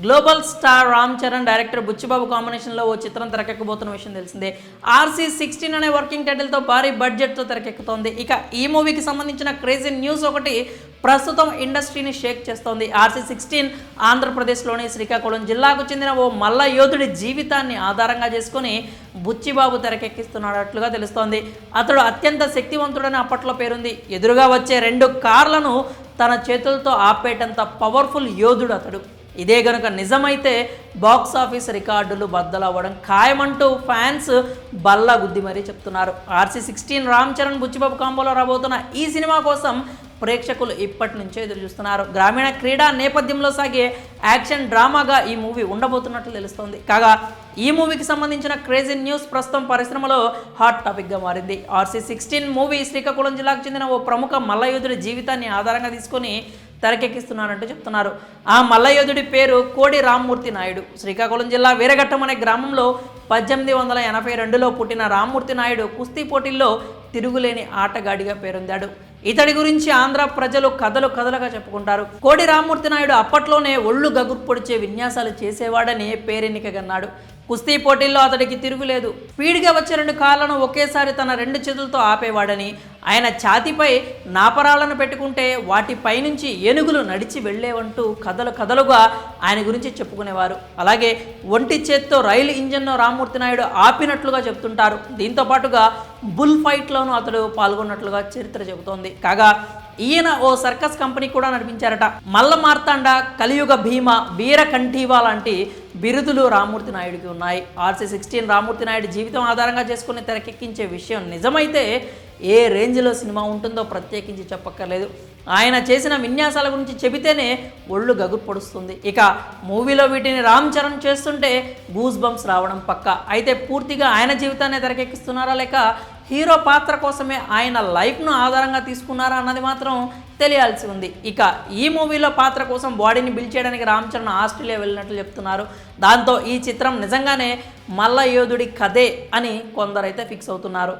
Global star Ram Charan director Buchibabu కాంబినేషన్లో ఓ చిత్రం తెరకెక్కబోతున్న విషయం తెలిసిందే. RC16 అనే వర్కింగ్ టైటిల్తో భారీ బడ్జెట్తో తెరకెక్కుతోంది. ఇక ఈ మూవీకి సంబంధించిన క్రేజీ న్యూస్ ఒకటి ప్రస్తుతం ఇండస్ట్రీని షేక్ చేస్తోంది. RC16 ఆంధ్రప్రదేశ్లోని శ్రీకాకుళం జిల్లాకు చెందిన ఓ మల్ల యోధుడి జీవితాన్ని ఆధారంగా చేసుకుని బుచ్చిబాబు తెరకెక్కిస్తున్నట్లుగా తెలుస్తోంది. అతడు అత్యంత శక్తివంతుడని అప్పట్లో పేరుంది. ఎదురుగా వచ్చే 2 కార్లను తన చేతులతో ఆపేటంత పవర్ఫుల్ యోధుడు అతడు. ఇదే గనుక నిజమైతే బాక్స్ ఆఫీస్ రికార్డులు బద్దలవ్వడం ఖాయమంటూ ఫ్యాన్స్ బల్లా గుద్ది మరీ చెప్తున్నారు. RC16 రామ్ చరణ్ బుచ్చిబాబు కాంబోలో రాబోతున్న ఈ సినిమా కోసం ప్రేక్షకులు ఇప్పటి నుంచే ఎదురు చూస్తున్నారు. గ్రామీణ క్రీడా నేపథ్యంలో సాగే యాక్షన్ డ్రామాగా ఈ మూవీ ఉండబోతున్నట్లు తెలుస్తోంది. కాగా ఈ మూవీకి సంబంధించిన క్రేజీ న్యూస్ ప్రస్తుతం పరిశ్రమలో హాట్ టాపిక్గా మారింది. RC16 మూవీ శ్రీకాకుళం జిల్లాకు చెందిన ఓ ప్రముఖ మల్లయోధుడి జీవితాన్ని ఆధారంగా తీసుకొని తెరకెక్కిస్తున్నారంటూ చెప్తున్నారు. ఆ మల్లయోధుడి పేరు కోడి రామ్మూర్తి నాయుడు. శ్రీకాకుళం జిల్లా వీరఘట్టం అనే గ్రామంలో 1882లో పుట్టిన రామ్మూర్తి నాయుడు కుస్తీ పోటీల్లో తిరుగులేని ఆటగాడిగా పేరొందాడు. ఇతడి గురించి ఆంధ్ర ప్రజలు కథలుగా చెప్పుకుంటారు. కోడి రామ్మూర్తి నాయుడు అప్పట్లోనే ఒళ్ళు గగురు పొడిచే విన్యాసాలు చేసేవాడని పేరెన్నికగన్నాడు. కుస్తీ పోటీల్లో అతడికి తిరుగులేదు. స్పీడ్గా వచ్చే 2 కాళ్ళను ఒకేసారి తన 2 చేతులతో ఆపేవాడని, ఆయన ఛాతీపై నాపరాలను పెట్టుకుంటే వాటిపై నుంచి ఏనుగులు నడిచి వెళ్ళేవంటూ కథలుగా ఆయన గురించి చెప్పుకునేవారు. అలాగే ఒంటి చేత్తో రైలు ఇంజన్ను రామ్మూర్తి నాయుడు ఆపినట్లుగా చెప్తుంటారు. దీంతో పాటుగా బుల్ ఫైట్లోనూ అతడు పాల్గొన్నట్లుగా చరిత్ర చెబుతోంది. కాగా ఈయన ఓ సర్కస్ కంపెనీ కూడా నడిపించారట. మల్ల మార్తాండ, కలియుగ భీమ, వీర కంఠీవా లాంటి బిరుదులు రామ్మూర్తి నాయుడికి ఉన్నాయి. RC16 రామ్మూర్తి నాయుడు జీవితం ఆధారంగా చేసుకుని తెరకెక్కించే విషయం నిజమైతే ఏ రేంజ్లో సినిమా ఉంటుందో ప్రత్యేకించి చెప్పక్కర్లేదు. ఆయన చేసిన విన్యాసాల గురించి చెబితేనే ఒళ్ళు గగురు పొడుస్తుంది. ఇక మూవీలో వీటిని రామ్ చరణ్ చేస్తుంటే గూస్ బంప్స్ రావడం పక్క. అయితే పూర్తిగా ఆయన జీవితాన్ని తెరకెక్కిస్తున్నారా లేక హీరో పాత్ర కోసమే ఆయన లైఫ్ను ఆధారంగా తీసుకున్నారా అన్నది మాత్రం తెలియాల్సి ఉంది. ఇక ఈ మూవీలో పాత్ర కోసం బాడీని బిల్డ్ చేయడానికి రామ్ చరణ్ ఆస్ట్రేలియా వెళ్ళినట్లు చెప్తున్నారు. దాంతో ఈ చిత్రం నిజంగానే మల్ల యోధుడి కథే అని కొందరైతే ఫిక్స్ అవుతున్నారు.